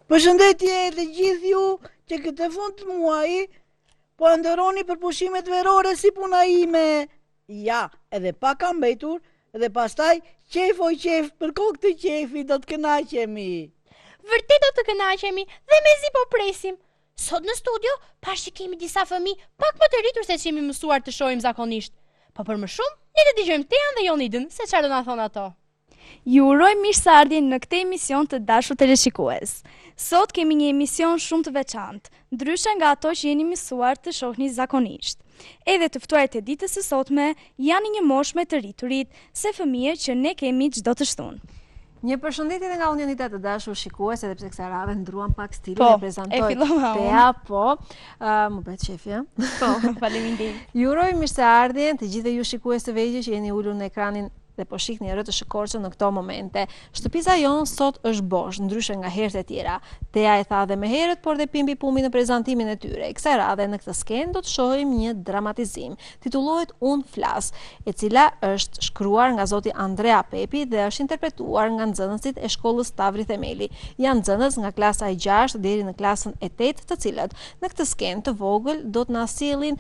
Përshëndetje të gjithë ju që këtë fund të muaji po ndëroni për pushimet verore si puna ime. Ja, edhe pak ka mbetur dhe pastaj qef o qef për kokë të qefi do të kënaqemi. Vërtet do të kënaqemi dhe mezi po presim. Sot në studio pash që kemi disa fëmijë pak më të rritur se ç'jemi mësuar të shohim zakonisht. Po për më shumë, le të dëgjojmë Tean dhe Jonidën se çfarë do na thonë ato. Ju uroj mirëseardhje në këtë emision të dashur teleshikues. Sot kemi një emision shumë të veçantë, ndryshe nga ato që jeni mësuar të shohni zakonisht. Edhe të ftuarit e ditës së sotme janë një moshë me të rriturit, se fëmijë që ne kemi çdo të shtunë. Një përshëndetje nga unë Jonida të dashur shikues, edhe pse kësaj radhe ndruan pak stilin e prezantoj. Tea, po, më bëhet qefja. Po, faleminderit. Ju uroj mirëseardhjen të gjithë ju shikues të vegjël që jeni ulur në ekranin dhe po shihni rreth të Shëkorçës në këto momente. Shtëpia jonë sot është bosh, ndryshe nga herët e tjera. Tea e tha dhe më herët, por dhe Pimbi Pumi në prezantimin e tyre. Kësaj radhe në këtë skenë do të shohim një dramatizim. Titullohet Unë flas, e cila është shkruar nga zoti Andrea Pepi dhe është interpretuar nga nxënësit e shkollës Stavri Themeli. Janë nxënës nga klasa e 6 deri në klasën e 8, të cilët në këtë skenë të vogël do të na sjellin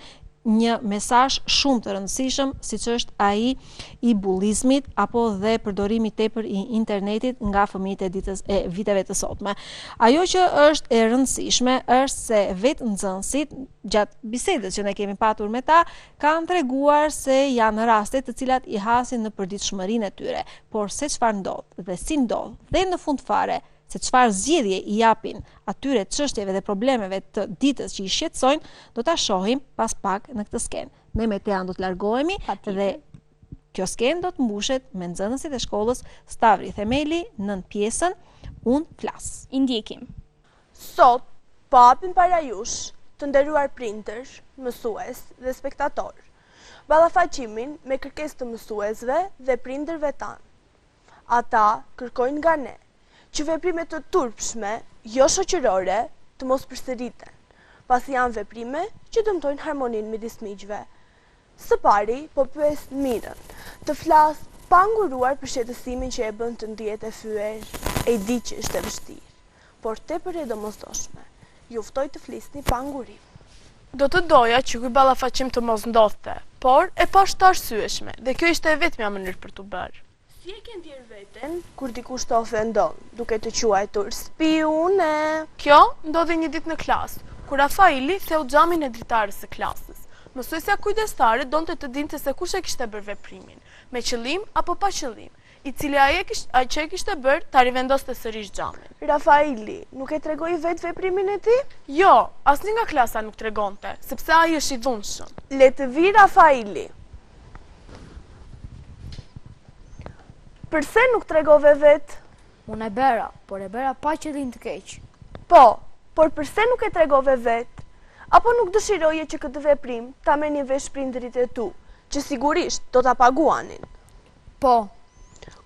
një mesazh shumë të rëndësishëm, siç është ai i bullizmit apo dhe përdorimi tepër i internetit nga fëmijët e viteve të sotme. Ajo që është e rëndësishme është se vetë nxënësit gjatë bisedës që ne kemi patur me ta kanë treguar se janë raste të cilat i hasin në përditshmërinë e tyre, por se çfarë ndodh dhe si ndodh dhe në fund fare se çfarë zgjidhje i japin atyre çështjeve dhe problemeve të ditës që i shqetësojnë, do ta shohim pas pak në këtë skenë. Ne me Tean do të largohemi dhe kjo skenë do të mbushet me nxënësit e shkollës Stavri Themeli në pjesën Unë flas. I ndjekim. Sot po hapim para jush, të nderuar prindër, mësues dhe spektator, ballafaqimin me kërkesë të mësuesve dhe prindërve tanë. Ata kërkojnë nga ne që veprime të turpshme, jo shoqërore, të mos përsëriten, pasi janë veprime që dëmtojnë harmoninë midis miqve. Së pari, po pyes Mirën, të flas pa nguruar për shqetësimin që e bën të ndihet e fyer, e di që është e vështirë, por tepër e domosdoshme. Ju ftoj të flisni pa ngurim. Do të doja që ky ballafaqim të mos ndodhte, por e pash të arsyeshme, dhe kjo ishte e vetmja mënyrë për t'u bërë. Si e ke ndjer veten kur dikush të ofendon, duke të quajtur spiune? Kjo ndodhi një ditë në klasë, kur Rafaili theu xhamin e dritarës së klasës. Mësuesja kujdestare donte të dinte se kush e kishte bërë veprimin, me qëllim apo pa qëllim, i cili ai që e kishte bërë ta rivendoste sërish xhamin. Rafaili nuk e tregoi vetë veprimin e tij? Jo, asnjë nga klasa nuk tregonte, sepse ai është i dhunshëm. Le të vi Rafaili. Përse nuk tregove vetë? Unë e bëra, por e bëra pa qëllim të keq. Po, por përse nuk e tregove vetë? Apo nuk dëshiroje që këtë veprim ta merrnin vesh prindërit e tu, që sigurisht do ta paguanin? Po.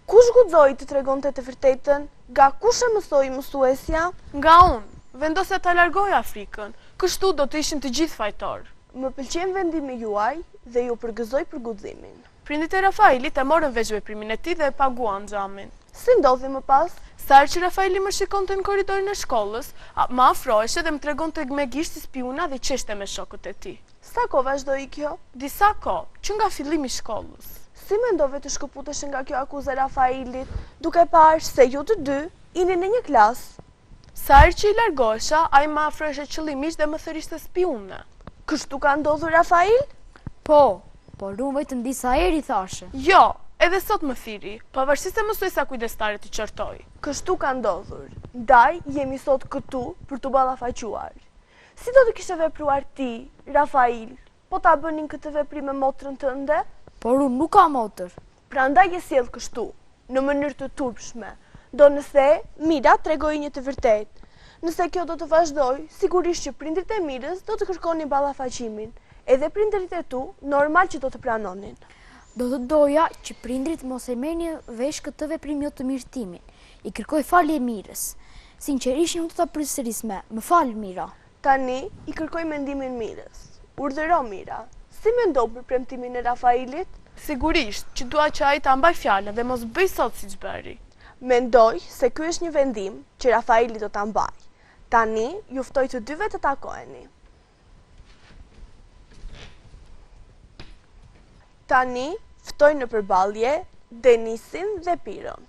Kush guxoi të tregonte të vërtetën? Nga kush e mësoi mësuesja? Nga unë. Vendosja ta largoja frikën. Kështu do të ishim të gjithë fajtor. Më pëlqen vendimi juaj dhe ju përgëzoj për guximin. Prindit e Rafailit e morën veç veprimin e tij dhe e paguan xhamin. Si ndodhi më pas? Sa herë që Rafaili më shikonte në korridorin e shkollës, më afrohej dhe më tregonte me gisht si spiuna dhe qeshte me shokët e tij. Sa kohë vazhdoi kjo? Disa kohë, që nga fillimi i shkollës. Si mendove të shkëputesh nga kjo akuzë e Rafailit, duke parë se ju të dy jeni në një klasë? Sa herë që i largohesha, ai më afrohej qëllimisht dhe më thërishte spiune. Kështu ka ndodhur Rafail? Po, por unë vetëm disa herë i thashe. Jo, edhe sot më thiri, pavarësisht se mësuesja kujdestare të qortoi. Kështu ka ndodhur. Ndaj jemi sot këtu për t'u ballafaquar. Si do të kishe vepruar ti, Rafail, po ta bënin këtë veprim me motrën tënde? Por unë nuk kam motër. Prandaj je sjell kështu, në mënyrë të turpshme. Do nëse Mira tregoi një të vërtetë. Nëse kjo do të vazhdoj, sigurisht që prindrit e Mirës do të kërkonin ballafaqimin. Edhe prindrit e tu, normal që do të pranonin. Do të doja që prindrit mos e merrnin vesh këtë veprim jo të mirëtimin. I kërkoj falje Mirës. Sinqerisht nuk do ta përsëris më. Më fal Mira. Tani i kërkoj mendimin Mirës. Urdhëro Mira. Si mendon për premtimin e Rafailit? Sigurisht që dua që ai ta mbaj fjalën dhe mos bëj sot siç bëri. Mendoj se ky është një vendim që Rafaili do ta mbajë. Tani, ju ftoj të dyve të takoheni. Tani, ftoj në përballje Denisin dhe Piron.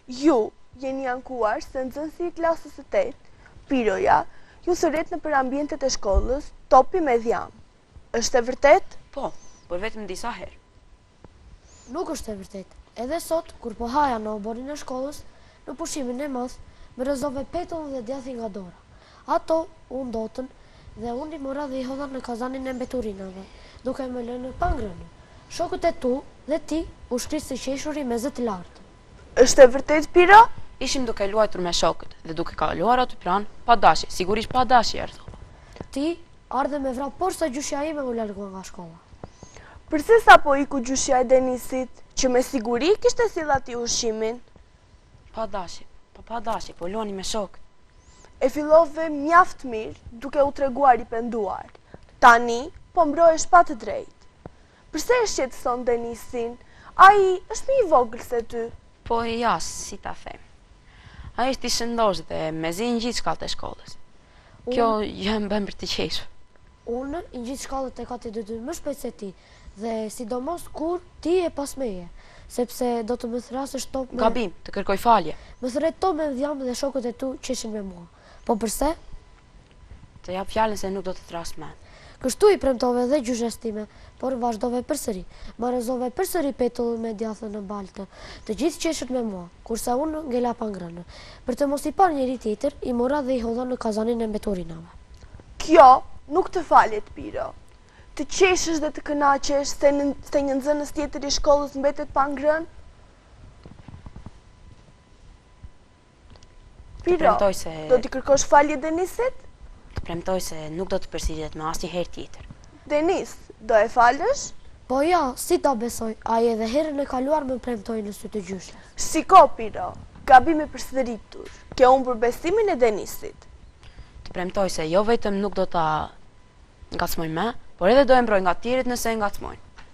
Ju jeni ankuar se nxënësi i klasës së 8, Piroja, ju sëret në për ambientet e shkollës, topi me dhjam. Është e vërtet? Po, por vetëm disa herë. Nuk është e vërtet. Edhe sot, kur po haja në oborin e shkollës, në pushimin e madh, më rrezove petullën dhe djathi nga dora. Ato u ndotën dhe unë i mora dhe i hodha në kazanin e mbeturinave, duke më lënë pa ngrënë. Shokët e tu dhe ti u shkrisë të qeshuri me zë të lartë. Është e vërtet, Piro? Ishim duke luajtur me shokët dhe duke kaluar aty pranë, pa dashje, sigurisht pa dashje erdhova. Ti ardhe me vrap poshtë sa gjyshja ime u largua nga shkolla. Përse sa po iku gjyshja e Denisit, që me siguri kishte sill ati ushimin? Pa dashje, po luani me shokët. E fillove mjaft mirë, duke u treguar i penduar. Tani, po mbrohesh pa të drejtë. Përse e shqetëson Denisin? Ai është më i vogël se ty. Po ja, si ta them. Ai është i shëndosh dhe mezi i ngjit shkallët e shkollës. Kjo jo e bën për të qeshur. Unë i ngjit shkallët e kati dy më shpejt se ti, dhe sidomos kur ti e pas meje, sepse do të më thrasësh top me... Gabim, të kërkoj falje. Më thret top me dhjam dhe shokët e tu qeshin me mua. Po përse? Të jap fjalën se nuk do të thras mend. Kështu i premtove dhe gjyshes time, por vazhdove përsëri. Marrëzove përsëri petullën me djathën në baltë, të gjithë qeshët me mua, kurse unë ngela pa ngrënë. Për të mos i parë njëri tjetër, i mora dhe i hodha në kazanin e mbeturinave. Kjo nuk të falet, Piro. Të qeshësh dhe të kënaqesh se një nxënës tjetër i shkollës mbetet pa ngrënë? Piro, do t'i kërkosh falje Denisit? Të premtoj se nuk do të përsëritet me asnjë herë tjetër. Denis, do e falësh? Po ja, si ta besoj, ai edhe herën e kaluar më premtoi në sy të gjyshës. Shiko, Piro, gabim i përsëritur. Ke humbur besimin e Denisit. Të premtoj se jo vetëm nuk do ta ngacmoj më, por edhe do e mbroj nga të tjerët nëse e ngacmojnë.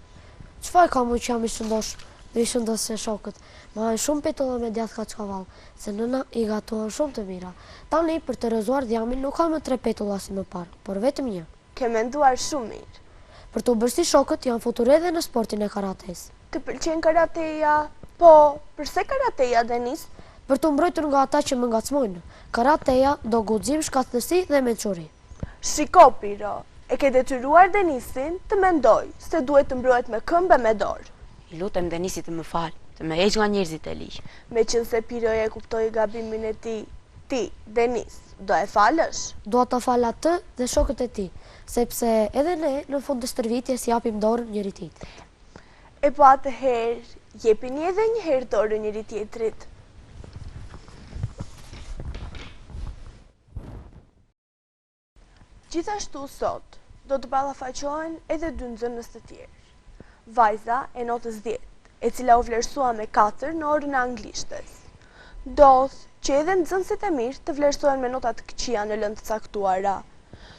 Çfarë kam që jam i shëndosh? I shëndos se shokët. Ma hajnë shumë petulla me djathë kaçkavall, se nëna i gatuan shumë të mira. Tani për të rrëzuar dhjamin nuk ka më 3 petulla si më parë, por vetëm 1. Ke menduar shumë mirë. Për të bërë si shokët janë futur edhe në sportin e karates. Të pëlqen karateja? Po, përse karateja, Denis? Për të mbrojtur nga ata që më ngacmojnë. Karateja do guxim, shkathtësi dhe mençuri. Shiko, Piro, e ke detyruar Denisin të mendoj se duhet të mbrohet me këmbë me dorë. I lutem Denisit të më falë, të më heq nga njerëzit e liq. Meqense Piroja e kuptoi gabimin e tij, ti, Denis, do e falësh? Do ta fal atë dhe shokët e tij, sepse edhe ne në fund të stërvitjes japim dorën njëri tjetrit. E po atëherë, jepini edhe një herë dorën njëri tjetrit. Gjithashtu sot, do të ballafaqohen edhe 2 nxënës të tjerë. Vajza e notës 10, e cila u vlerësua me 4 në orën e anglishtes. Ndodh që edhe nxënësit e mirë të vlerësohen me nota të këqija në lëndë të caktuara.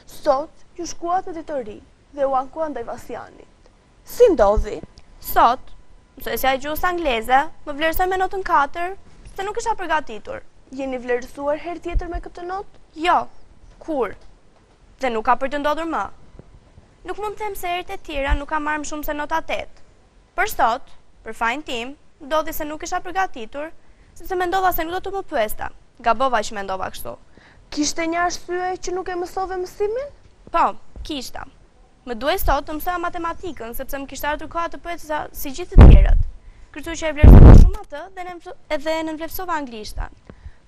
Sot, ju shkuat në ditori dhe u ankuan ndaj Vasianit. Si ndodhi? Sot, mësuesja e gjuhës angleze më vlerësoi me notën 4, se nuk isha përgatitur. Jeni vlerësuar herë tjetër me këtë notë? Jo, kur? Dhe nuk ka për të ndodhur më. Nuk mund të them se herët e tjera nuk kam marrë më shumë se nota 8. Për sot, për fajin tim, ndodhi se nuk isha përgatitur, sepse mendova se nuk do të më pyesta. Gabova që mendova kështu. Kishte një arsye që nuk e mësove mësimin? Po, kishta. Më duhej sot të mësoja matematikën, sepse më kishte ardhur koha të pyetja si gjithë të tjerët. Kështu që e vlerësova shumë atë dhe edhe nënvlerësova anglishten.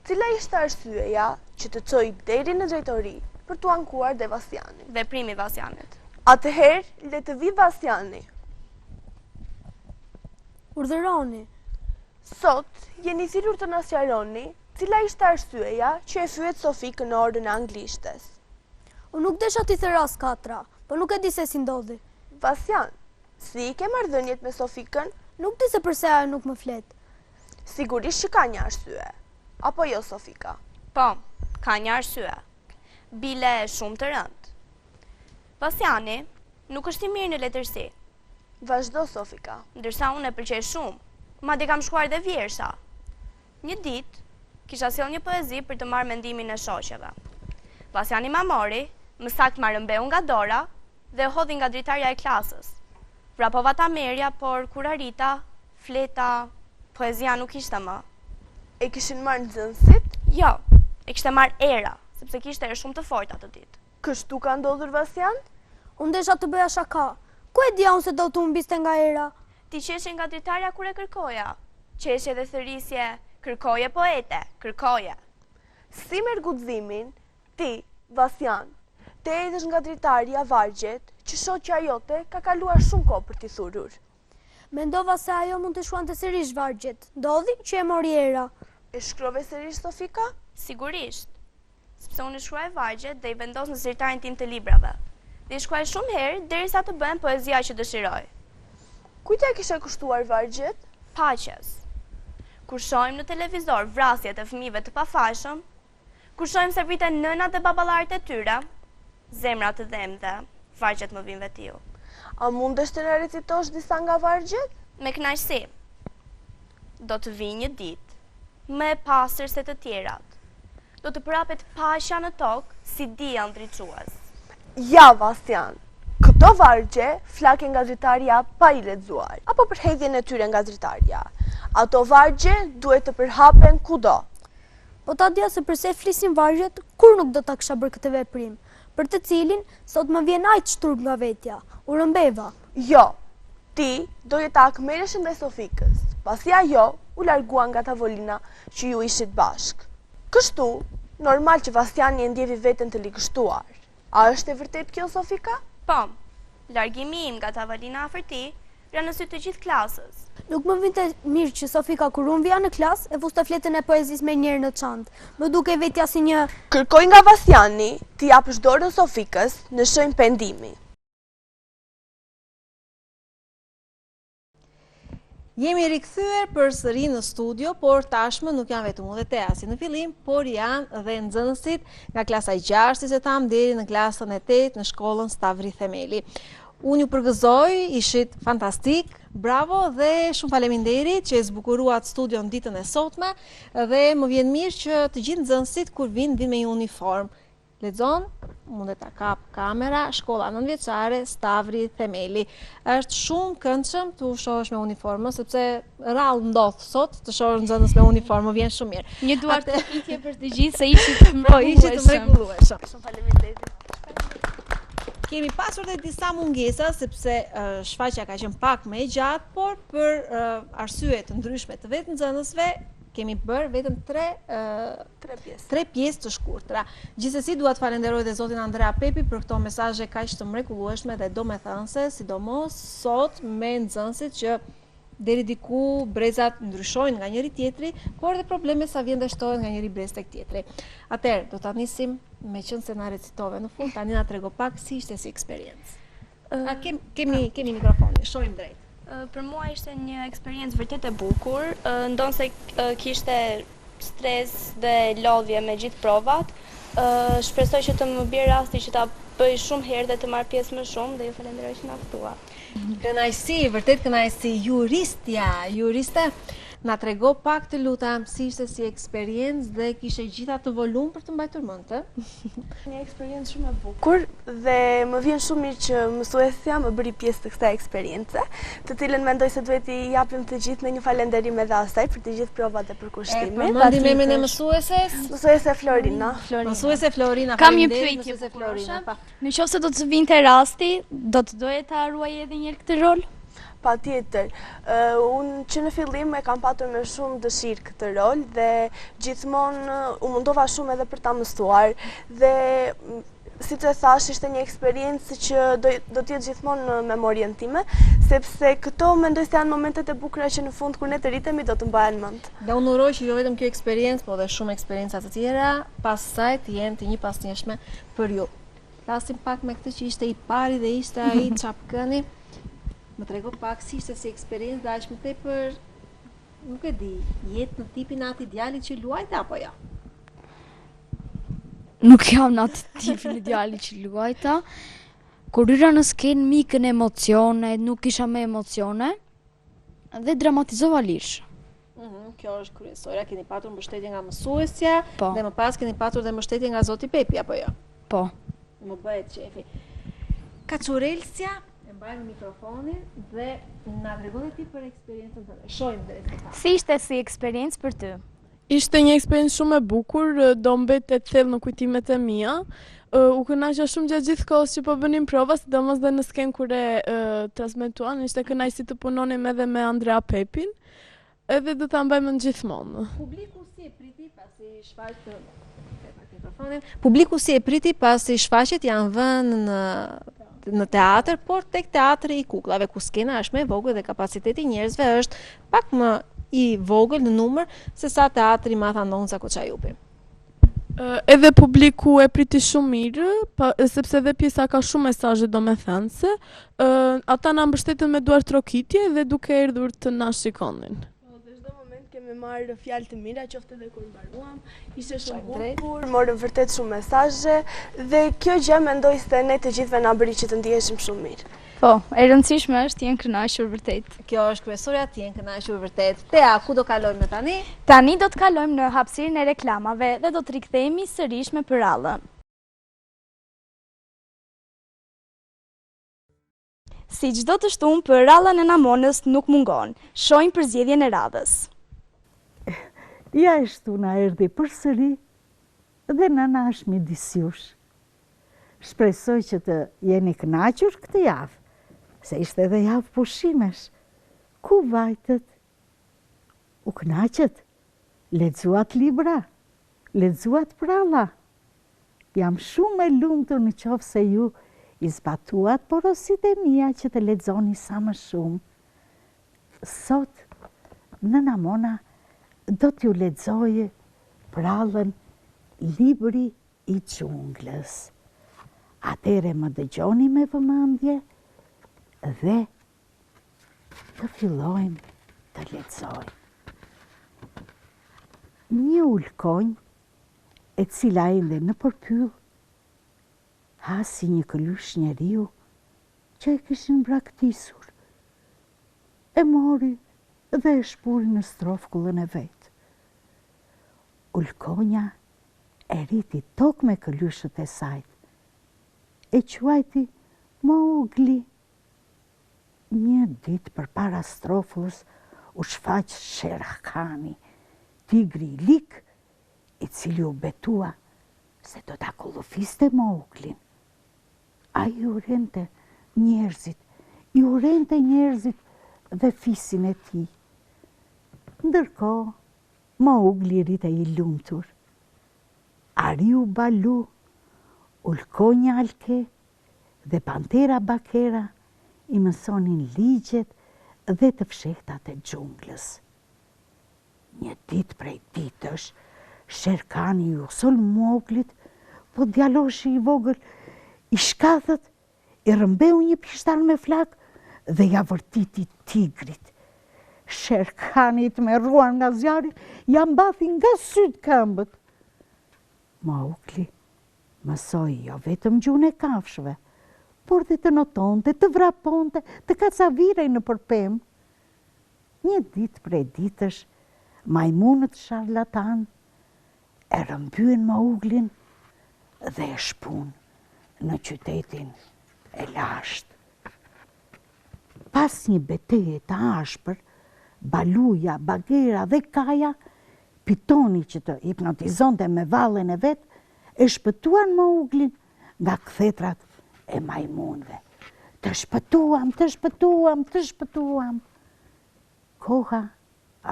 Cila ishte arsyeja që të çoi deri në drejtori për t'u ankuar dhe Vasianit? Veprimi i Vasianit. Atëherë, le të vi Vasiani. Urdhëroni. Sot, jeni thirrur të na sqaroni cila ishte arsyeja që e fyet Sofikën në orën e anglishtes. Unë nuk desha t'i thëras 4, po nuk e di se si ndodhi. Vasian, si i ke marrëdhëniet me Sofikën? Nuk di se përse ajo nuk më flet. Sigurisht që ka një arsye. Apo jo, Sofika? Po, ka një arsye. Bile shumë të rëndë. Vasiani nuk është i mirë në letërsi. Vazhdo, Sofika. Ndërsa unë e pëlqej shumë, madje kam shkruar dhe vjersha. Një ditë kisha sjell një poezi për të marrë mendimin e shoqeve. Vasiani ma mori, më sakt ma rëmbeu nga dora dhe hodhi nga dritarja e klasës. Vrapova ta merja, por kur arita, fleta, poezia nuk ishte më. E kishin marrë nxënësit? Jo, e kishte marrë era, sepse kishte erë shumë të forta të ditë. Kështu ka ndodhur Vasian? Unë desha të bëja shaka. Ku e dija unë se do të humbiste nga era? Ti qeshe nga dritarja kur e kërkoja. Qeshe dhe thërisje, kërkoje poete, kërkoje. Si merr guximin, ti, Vasian, te edhesh nga dritarja vargjet, që shoqja jote ka kaluar shumë kohë për t'i thurur. Mendova se ajo mund të shkuante sërish vargjet. Ndodhi që e mori era. E shkrove sërish Sofika? Sigurisht, sepse unë i shkruaj vargjet dhe i vendos në zyrtarin tim të librave. Dhe i shkruaj shumë herë derisa të bëhem poezia që dëshiroj. Kujt e kishe kushtuar vargjet? Paqes. Kur shohim në televizor vrasjet e fëmijëve të pafashëm, kur shohim se vriten nënat dhe baballarët e tyre, zemrat të dhemve, vargjet më vinë vetiu. A mundesh të na recitosh disa nga vargjet? Me kënaqësi. Do të vinë një ditë, më e pastër se të tjerat. Do të prapet paqja në tokë si dia ndriçues. Ja, Vasian, këto vargje flake nga dritarja pa i lexuar, apo për hedhjen e tyre nga dritarja. Ato vargje duhet të përhapen kudo. Po ta dija se përse flisin vargjet, kur nuk do ta kisha bërë këtë veprim, për të cilin sot më vjen aq shturp nga vetja. U rëmbeva. Jo, ti doje ta akmerreshin dhe Sofikës, pasi ajo u largua nga tavolina që ju ishit bashk. Kështu, normal që Vasiani e ndjevi veten të ligështuar. A është e vërtet kjo, Sofika? Po, largimi im nga tavolina afër ti, ra në sy të gjithë klasës. Nuk më vinte mirë që Sofika kur unë vija në klasë e fuste fletën e poezisë me njerë në çantë. Më duke vetja si një... Kërkoj nga Vasiani të japësh dorën Sofikës në shenjë pendimi. Jemi rikthyer përsëri në studio, por tashmë nuk janë vetëm unë dhe Tea si në fillim, por janë dhe nxënësit nga klasa 6, si se tham, deri në klasën e 8 në shkollën Stavri Themeli. Unë ju përgëzoj, ishit fantastik, bravo dhe shumë faleminderit që e zbukuruat studion ditën e sotme dhe më vjen mirë që të gjithë nxënësit kur vinë me një uniform. Lexon, mundet ta kap kamera, shkolla 9-vjeçare Stavri Themeli. Është shumë këndshëm të shohësh me uniformë, sepse rrallë ndodh sot të shohësh nxënës me uniformë, vjen shumë mirë. Një duar të ikje për të gjithë se ishit të mrekullueshëm. Shumë faleminderit. Kemi pasur dhe disa mungesa, sepse shfaqja ka qenë pak më e gjatë, por për arsye të ndryshme të vetë nxënësve, kemi bërë vetëm 3 pjesë të shkurtra. Gjithsesi dua të falenderoj dhe zotin Andrea Pepi për këto mesazhe kaq të mrekullueshme dhe domethënëse, sidomos sot me nxënësit që deri diku brezat ndryshojnë nga njëri tjetri, por dhe probleme sa vjen dhe shtohen nga njëri brez tek tjetri. Atëherë, do ta nisim me qenë se na recitove në fund, tani na trego pak si ishte si eksperiencë. Kemi mikrofonin, shohim drejt. Për mua ishte një eksperiencë vërtet e bukur, ndonë se kishte stres dhe lodhje me gjithë provat. Shpresoj që të më bie rasti që ta bëj shumë herë dhe të marr pjesë më shumë dhe ju falenderoj që na ftua. Kënaqësi, vërtet kënaqësi. Juriste, na trego pak të lutem si ishte si eksperiencë dhe kishe gjitha të volum për të mbajtur mend, Një eksperiencë shumë e bukur dhe më vjen shumë mirë që mësuesja më bëri pjesë të kësaj eksperience, të cilën mendoj se duhet i japim të gjithë në një falënderim edhe asaj për të gjithë provat dhe përkushtimin. Përmendim emrin e mësueses? Mësuese Florina. Mësuese Florina. Kam një pyetje Florina. Nëse do të vinte rasti, do të doje ta ruaj edhe një herë këtë rol? Patjetër. Unë që në fillim e kam patur me shumë dëshirë këtë rol dhe gjithmonë u mundova shumë edhe për ta mësuar dhe si të thash ishte një eksperiencë që do të jetë gjithmonë në memorien time, sepse këto mendoj se janë momentet e bukura që në fund kur ne të rritemi do të mbahen mend. Dhe unë uroj që jo vetëm kjo eksperiencë, por edhe shumë eksperienca të tjera pas saj të jenë të një pasnjëshme për ju. Flasim pak me këtë që ishte i pari dhe ishte ai çapkëni. Më trego pak si ishte si eksperiencë dhe aq më tepër, nuk e di, jetë në tipin e atij djalit që luajte apo jo? Nuk jam në atë tipin e djalit që luajta. Kur hyra në skenë mikën emocione, nuk isha me emocione dhe dramatizova lish. Kjo është kryesora, keni patur mbështetje nga mësuesja Po. dhe më pas keni patur dhe mbështetje nga zoti Pepi apo jo? Po. Më bëhet qefi. Kaçurelsja, e mbajmë mikrofonin dhe na tregon ti për eksperiencën tënde. Shohim drejt. Si ishte si eksperiencë për ty? Ishte një eksperiencë shumë e bukur, do mbetet thellë në kujtimet e mia. U kënaqa shumë gjatë gjithë kohës që po bënim prova, sidomos dhe në skenë kur e transmetuan, ishte kënaqësi të punonim edhe me Andrea Pepin, edhe do ta mbajmë gjithmonë. Publiku si e priti pasi mikrofonin. Publiku si e priti pasi shfaqjet janë vënë në teatr, por tek teatri i kukullave, ku skena është më e vogël dhe kapaciteti i njerëzve është pak më i vogël në numër se sa teatri Martha Ndonca Koçajupi. Edhe publiku e priti shumë mirë, sepse dhe pjesa ka shumë mesazhe domethënëse. Ata na mbështetën me duar trokitje dhe duke erdhur të na shikonin. Në çdo moment kemi marrë fjalë të mira, qoftë edhe kur mbaruam, ishte shumë bukur, morëm vërtet shumë mesazhe dhe kjo gjë mendoj se ne të gjithëve na bëri që të ndiheshim shumë mirë. Po, e rëndësishme është t'jen kënaqur vërtet. Kjo është kryesorja, t'jen kënaqur vërtet. Tea, ku do kalojmë në tani? Tani do të kalojmë në hapësirën e reklamave dhe do të rikthehemi sërish me Përrallën. Si çdo të shtunë, Përralla në Namonës nuk mungon. Shohim përzgjedhjen e radhës. Ja e shtuna erdhi përsëri dhe nëna është midis jush. Shpresoj që të jeni kënaqur këtë javë, se ishte edhe javë pushimesh. Ku vajtët? U kënaqët? Lexuat libra? Lexuat pralla? Jam shumë e lumtur në qoftë se ju i zbatuat porositë e mia që të lexoni sa më shumë. Sot, nëna Mona do t'ju lexojë prallën Libri i Xhunglës. Atere më dëgjoni me vëmendje dhe të fillojmë të lexojmë. Një ulkonj e cila ende në përpyll hasi një këlysh njeriu që e kishin braktisur. E mori dhe e shpuri në strofkullën e vetë. Ulkonja e riti tok me këlyshët e sajt. E quajti Mowgli. Një ditë përpara strofullës u shfaq Shere Khani, tigri i lik, i cili u betua se do ta kullufiste Mowglin. Ai i urrente njerëzit dhe fisin e tij. Ndërkohë, Mowgli rritej i lumtur. Ariu Balu, Ulkonja Alke dhe Pantera Bakera i mësonin ligjet dhe të fshehtat e xhunglës. Një ditë prej ditësh, Shere Khani u sol Mowglit, po djaloshi i vogël i shkathët, i rëmbeu një pishtar me flak dhe ja vërtiti tigrit. Shere Khani të merruar nga zjarri, ja mbathi nga syt këmbët. Mowgli mësoi jo vetëm gjuhën e kafshëve, por dhe të notonte, të vraponte, të kacavirej në përpem. Një ditë prej ditësh, majmunët sharlatan e rëmbyen Mowglin dhe e shpun në qytetin e lashtë. Pas një betejë të ashpër, Baluja, Bagheera dhe Kaja, pitoni që të hipnotizonte me vallen e vet, e shpëtuan Mowglin nga kthetrat e majmunëve. Të shpëtuam, të shpëtuam, të shpëtuam. Koha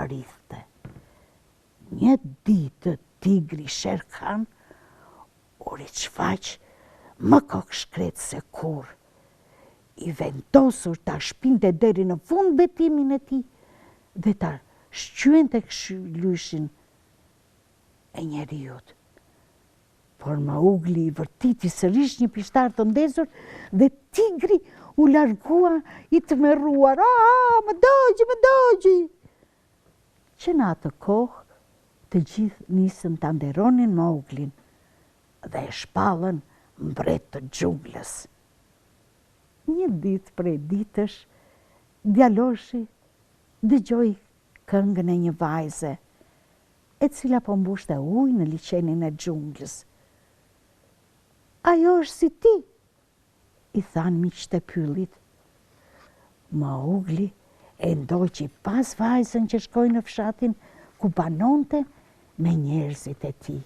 rrithte. Një ditë tigri Shere Khan u riçfaq më kokshkret se kur. I vendosur ta shpinte deri në fund betimin e tij dhe ta shqyente lyshin e njeriut. Por Mowgli i vërtiti sërish një pishtar të ndezur dhe tigri u largua i tmerruar. Më dogji! Që në atë kohë të gjithë nisën të nderonin Mowglin dhe e shpallën mbret të xhunglës. Një ditë prej ditësh, djaloshi dëgjoi këngën e një vajze, e cila po mbushte ujë në liçenin e xhunglës. Ajo është si ti, i thanë miqtë e pyllit. Maugli e ndoqi pas vajzën që shkoi në fshatin ku banonte me njerëzit e tij.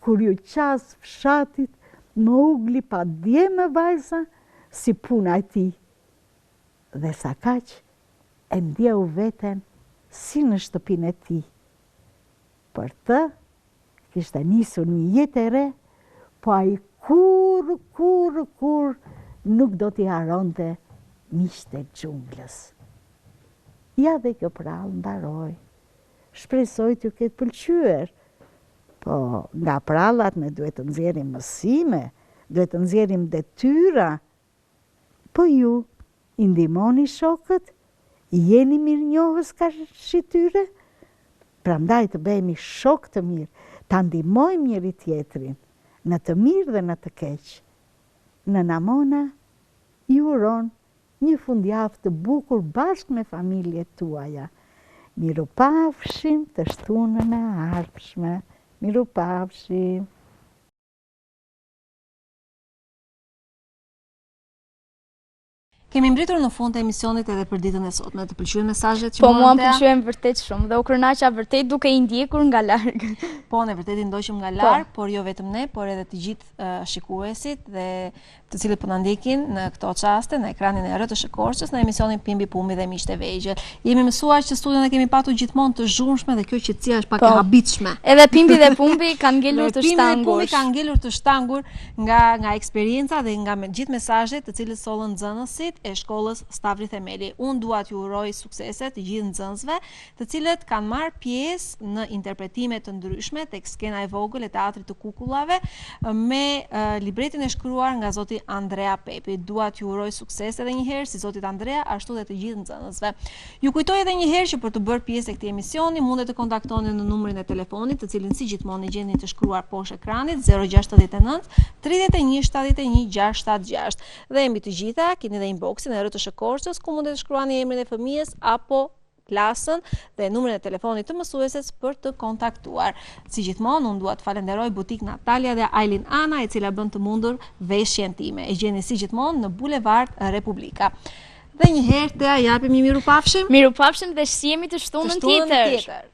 Kur ju qas fshatit, Maugli pa dje me vajza si puna e tij. Dhe sa kaq, e ndjeu veten si në shtëpinë e tij. Për të, kishte nisur një jetë e re, po ai kur nuk do t'i haronte miqtë e xhunglës. Ja dhe kjo prallë ndaroi. Shpresoj t'ju ketë pëlqyer. Po, nga prallat ne duhet të nxjerrim mësime, duhet të nxjerrim detyra. Po ju, i ndihmoni shokët, jeni mirënjohës ka shityre, prandaj të bëhemi shok të mirë, ta ndihmojmë njëri tjetrin, në të mirë dhe në të keq. Nëna Mona ju uron një fundjavë të bukur bashkë me familjet tuaja. Mirupafshim të shtunën e ardhshme. Mirupafshim. Kemi mbritur në fund të emisionit edhe për ditën e sotme. Të pëlqyen mesazhet që Po mua më pëlqyen vërtet shumë dhe u kënaqa vërtet duke i ndjekur nga larg. Po ne vërtet i ndoqëm nga larg, por jo vetëm ne, por edhe të gjithë shikuesit dhe të cilët po na ndjekin në këto çaste në ekranin e RTS Korçës në emisionin Pimbi Pumbi dhe Miqtë e Vegjël. Jemi mësuar që studion e kemi patur gjithmonë të zhurmshme dhe kjo qetësia është pak e habitshme. Edhe Pimbi dhe Pumbi kanë ngelur të shtangur. Pimbi kanë ngelur të shtangur nga eksperienca dhe nga gjithë mesazhet të cilët sollën nxënësit e shkollës Stavri Themeli. Unë dua t'ju uroj suksese të gjithë nxënësve, të cilët kanë marrë pjesë në interpretime të ndryshme tek skena e vogël e teatrit të kukullave me libretin e shkruar nga zoti Andrea Pepi. Dua t'ju uroj sukses edhe një herë si zotit Andrea, ashtu dhe të gjithë nxënësve. Ju kujtoj edhe një herë që për të bërë pjesë e këtij emisioni mundet të kontaktoni në numrin e telefonit, të cilin si gjithmonë e gjeni të shkruar poshtë ekranit 069 31 71 676. Dhe mbi të gjitha keni edhe inboxin e RTS Korçës ku mundet të shkruani emrin e fëmijës apo klasën dhe numrin e telefonit të mësueses për të kontaktuar. Si gjithmonë, unë dua të falenderoj butik Natalia dhe Ailin Ana, e cila bën të mundur veshjen time. E gjeni si gjithmonë në Bulevard Republika. Dhe një herë të japim një mirupafshim. Mirupafshim dhe shihemi të shtunën tjetër.